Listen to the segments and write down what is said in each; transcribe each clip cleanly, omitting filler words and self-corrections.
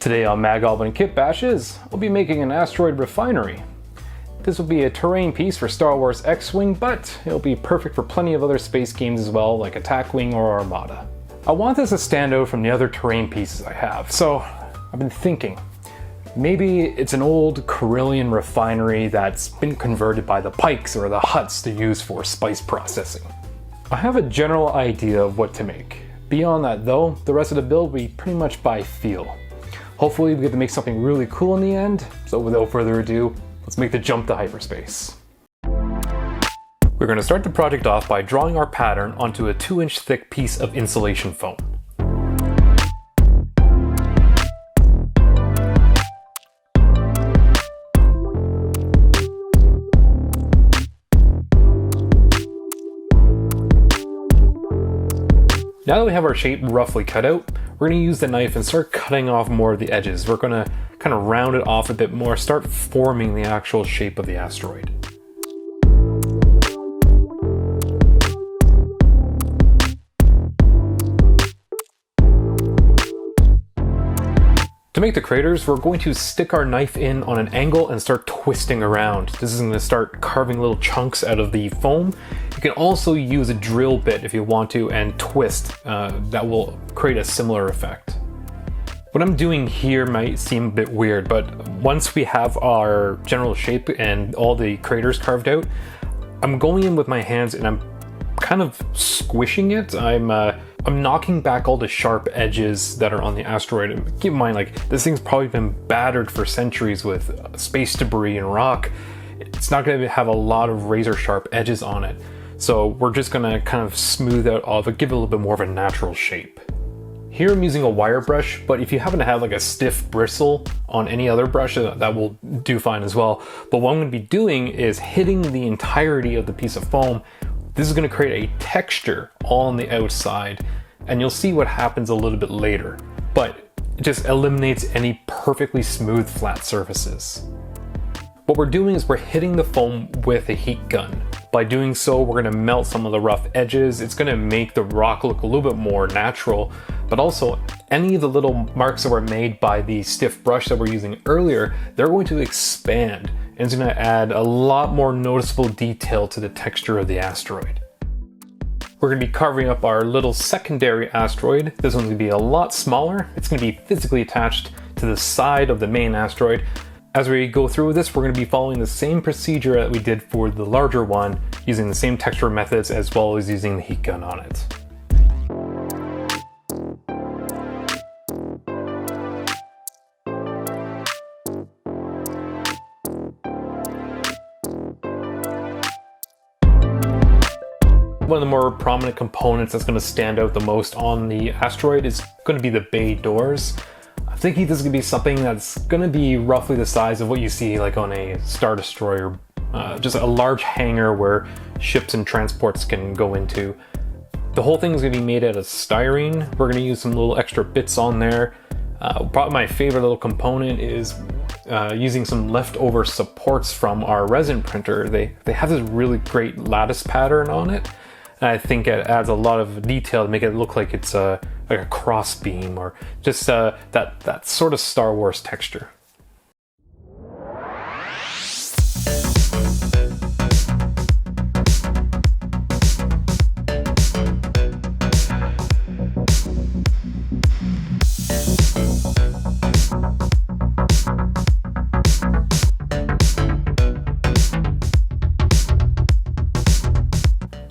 Today on Goblin Kitbashes, we'll be making an Asteroid Refinery. This will be a terrain piece for Star Wars X-Wing, but it'll be perfect for plenty of other space games as well, like Attack Wing or Armada. I want this to stand out from the other terrain pieces I have, so I've been thinking, maybe it's an old Corellian refinery that's been converted by the Pikes or the Hutts to use for spice processing. I have a general idea of what to make. Beyond that though, the rest of the build will be pretty much by feel. Hopefully we get to make something really cool in the end, so without further ado, let's make the jump to hyperspace. We're going to start the project off by drawing our pattern onto a 2-inch thick piece of insulation foam. Now that we have our shape roughly cut out, we're going to use the knife and start cutting off more of the edges. We're going to kind of round it off a bit more, start forming the actual shape of the asteroid. To make the craters, we're going to stick our knife in on an angle and start twisting around. This is going to start carving little chunks out of the foam. You can also use a drill bit if you want to and twist. That will create a similar effect. What I'm doing here might seem a bit weird, but once we have our general shape and all the craters carved out, I'm going in with my hands and I'm kind of squishing it. I'm knocking back all the sharp edges that are on the asteroid. And keep in mind, like, this thing's probably been battered for centuries with space debris and rock. It's not going to have a lot of razor sharp edges on it. So we're just going to kind of smooth out all of it, give it a little bit more of a natural shape. Here I'm using a wire brush, but if you happen to have like a stiff bristle on any other brush, that will do fine as well. But what I'm going to be doing is hitting the entirety of the piece of foam. This is going to create a texture all on the outside, and you'll see what happens a little bit later, but it just eliminates any perfectly smooth flat surfaces. What we're doing is we're hitting the foam with a heat gun. By doing so, we're going to melt some of the rough edges. It's going to make the rock look a little bit more natural, but also any of the little marks that were made by the stiff brush that we're using earlier, they're going to expand, and it's going to add a lot more noticeable detail to the texture of the asteroid. We're going to be carving up our little secondary asteroid. This one's going to be a lot smaller. It's going to be physically attached to the side of the main asteroid. As we go through with this, we're going to be following the same procedure that we did for the larger one, using the same texture methods as well as using the heat gun on it. One of the more prominent components that's going to stand out the most on the asteroid is going to be the bay doors. I'm thinking this is going to be something that's going to be roughly the size of what you see like on a Star Destroyer, just a large hangar where ships and transports can go into. The whole thing is going to be made out of styrene. We're going to use some little extra bits on there. Probably my favorite little component is using some leftover supports from our resin printer. They have this really great lattice pattern on it. And I think it adds a lot of detail to make it look like it's like a cross beam or just that sort of Star Wars texture.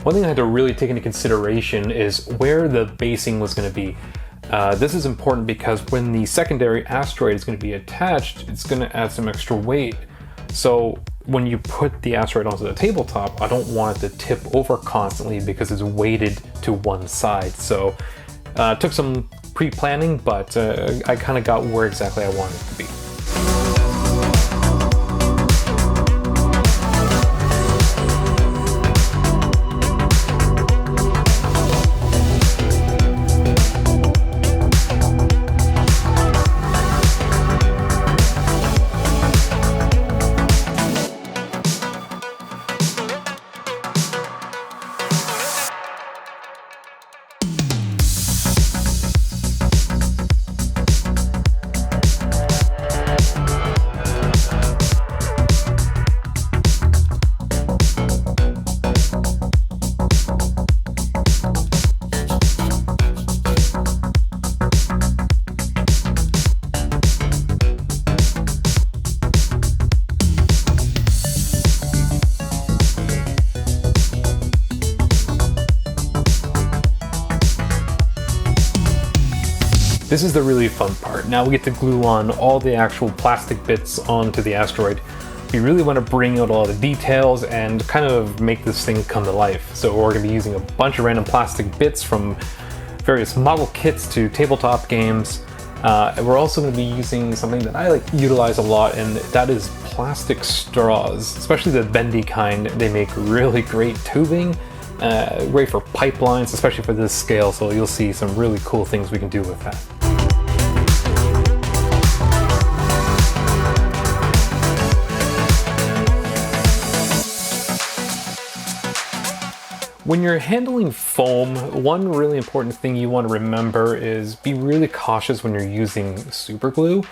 One thing I had to really take into consideration is where the basing was going to be. This is important because when the secondary asteroid is going to be attached, it's going to add some extra weight. So when you put the asteroid onto the tabletop, I don't want it to tip over constantly because it's weighted to one side. So it took some pre-planning, but I kind of got where exactly I wanted it to be. This is the really fun part. Now we get to glue on all the actual plastic bits onto the asteroid. We really want to bring out all the details and kind of make this thing come to life. So we're going to be using a bunch of random plastic bits from various model kits to tabletop games. We're also going to be using something that I utilize a lot, and that is plastic straws, especially the bendy kind. They make really great tubing, great for pipelines, especially for this scale, so you'll see some really cool things we can do with that. When you're handling foam, one really important thing you want to remember is be really cautious when you're using super glue.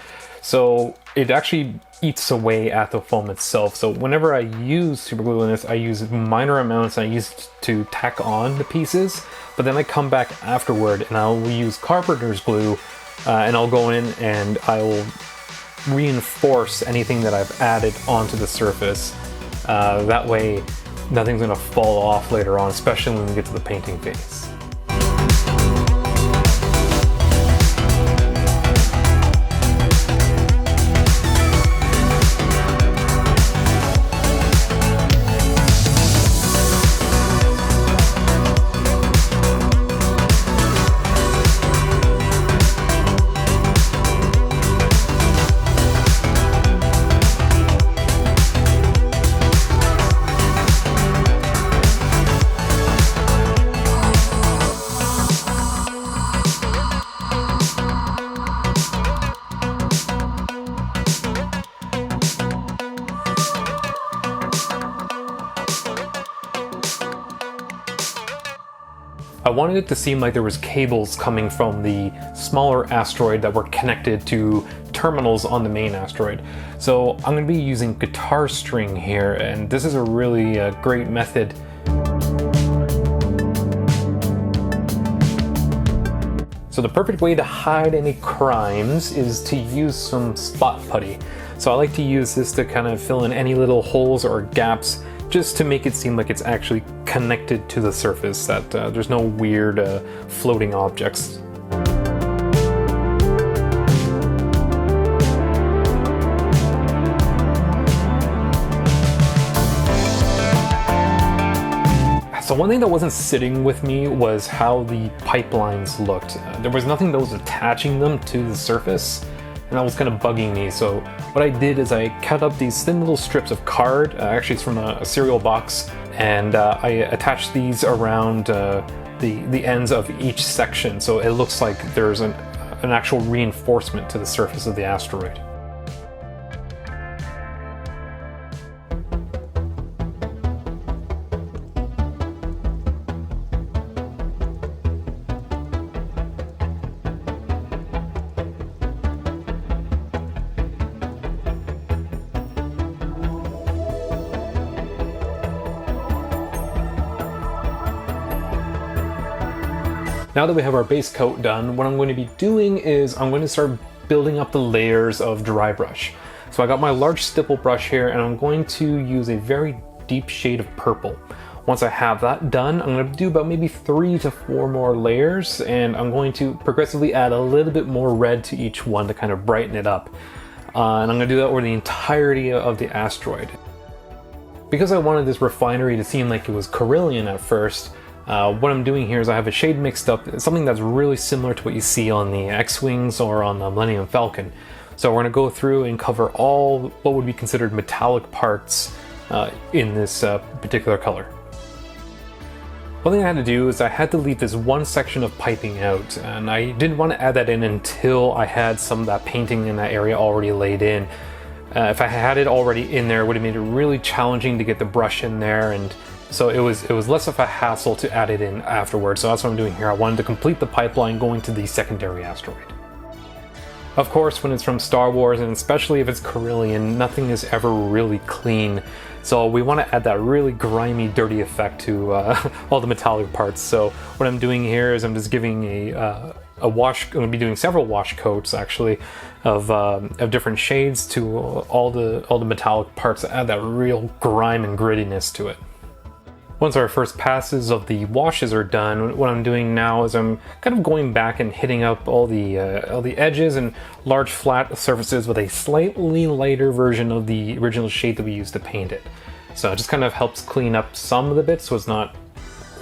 So it actually eats away at the foam itself. So whenever I use super glue in this, I use minor amounts and I use it to tack on the pieces, but then I come back afterward and I'll use carpenter's glue and I'll go in and I'll reinforce anything that I've added onto the surface. That way, nothing's gonna fall off later on, especially when we get to the painting phase. I wanted it to seem like there was cables coming from the smaller asteroid that were connected to terminals on the main asteroid. So I'm going to be using guitar string here, and this is a really great method. So the perfect way to hide any crimes is to use some spot putty. So I like to use this to kind of fill in any little holes or gaps, just to make it seem like it's actually connected to the surface, that there's no weird floating objects. So one thing that wasn't sitting with me was how the pipelines looked. There was nothing that was attaching them to the surface, and that was kind of bugging me. So what I did is I cut up these thin little strips of card, actually it's from a cereal box, and I attached these around the ends of each section, so it looks like there's an actual reinforcement to the surface of the asteroid. Now that we have our base coat done, what I'm going to be doing is I'm going to start building up the layers of dry brush. So I got my large stipple brush here, and I'm going to use a very deep shade of purple. Once I have that done, I'm going to do about maybe 3 to 4 more layers, and I'm going to progressively add a little bit more red to each one to kind of brighten it up. And I'm going to do that over the entirety of the asteroid. Because I wanted this refinery to seem like it was Carillion at first, what I'm doing here is I have a shade mixed up, something that's really similar to what you see on the X-Wings or on the Millennium Falcon. So we're going to go through and cover all what would be considered metallic parts in this particular color. One thing I had to do is I had to leave this one section of piping out, and I didn't want to add that in until I had some of that painting in that area already laid in. If I had it already in there, it would have made it really challenging to get the brush in there, and so it was less of a hassle to add it in afterwards. So that's what I'm doing here. I wanted to complete the pipeline going to the secondary asteroid. Of course, when it's from Star Wars, and especially if it's Carillion, nothing is ever really clean. So we want to add that really grimy, dirty effect to all the metallic parts. So what I'm doing here is I'm just giving a wash. I'm going to be doing several wash coats actually of different shades to all the metallic parts to add that real grime and grittiness to it. Once our first passes of the washes are done, what I'm doing now is I'm kind of going back and hitting up all the edges and large flat surfaces with a slightly lighter version of the original shade that we used to paint it. So it just kind of helps clean up some of the bits so it's not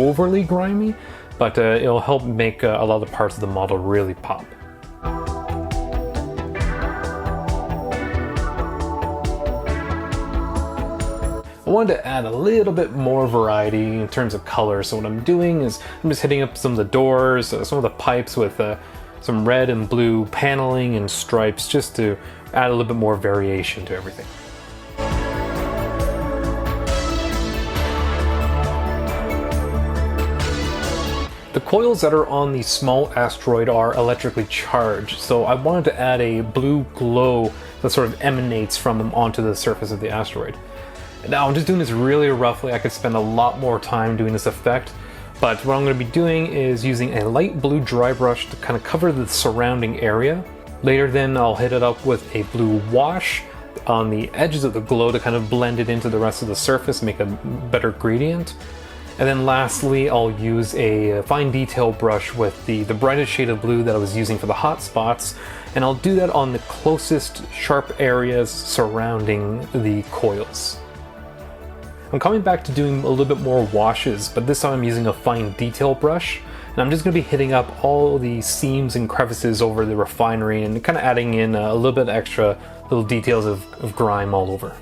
overly grimy, but it'll help make a lot of the parts of the model really pop. I wanted to add a little bit more variety in terms of color, so what I'm doing is I'm just hitting up some of the doors, some of the pipes with some red and blue paneling and stripes, just to add a little bit more variation to everything. The coils that are on the small asteroid are electrically charged, so I wanted to add a blue glow that sort of emanates from them onto the surface of the asteroid. Now I'm just doing this really roughly. I could spend a lot more time doing this effect, but what I'm going to be doing is using a light blue dry brush to kind of cover the surrounding area. Later then I'll hit it up with a blue wash on the edges of the glow to kind of blend it into the rest of the surface, make a better gradient. And then lastly, I'll use a fine detail brush with the brightest shade of blue that I was using for the hot spots, and I'll do that on the closest sharp areas surrounding the coils. I'm coming back to doing a little bit more washes, but this time I'm using a fine detail brush, and I'm just going to be hitting up all the seams and crevices over the refinery and kind of adding in a little bit extra little details of grime all over.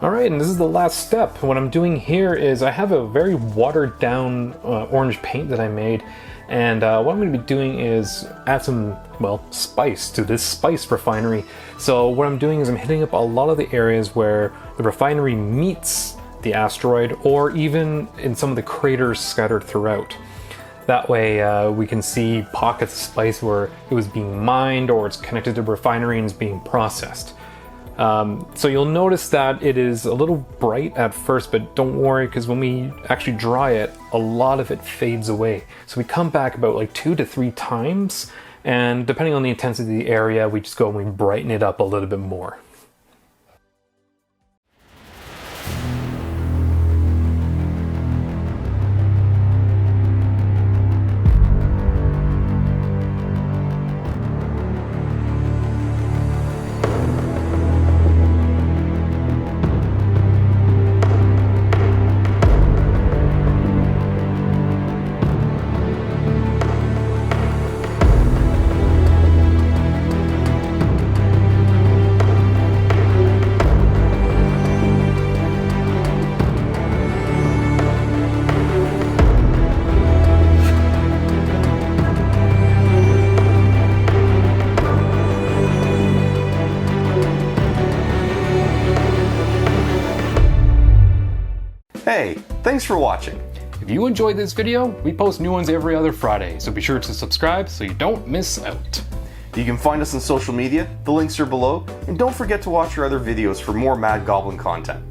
Alright, and this is the last step. What I'm doing here is I have a very watered down orange paint that I made, and what I'm going to be doing is add some, well, spice to this spice refinery. So what I'm doing is I'm hitting up a lot of the areas where the refinery meets the asteroid, or even in some of the craters scattered throughout. That way we can see pockets of spice where it was being mined, or it's connected to the refinery and is being processed. So you'll notice that it is a little bright at first, but don't worry, because when we actually dry it, a lot of it fades away. So we come back about like 2 to 3 times, and depending on the intensity of the area, we just go and we brighten it up a little bit more. Hey, thanks for watching. If you enjoyed this video, we post new ones every other Friday, so be sure to subscribe so you don't miss out. You can find us on social media, the links are below, and don't forget to watch our other videos for more Mad Goblin content.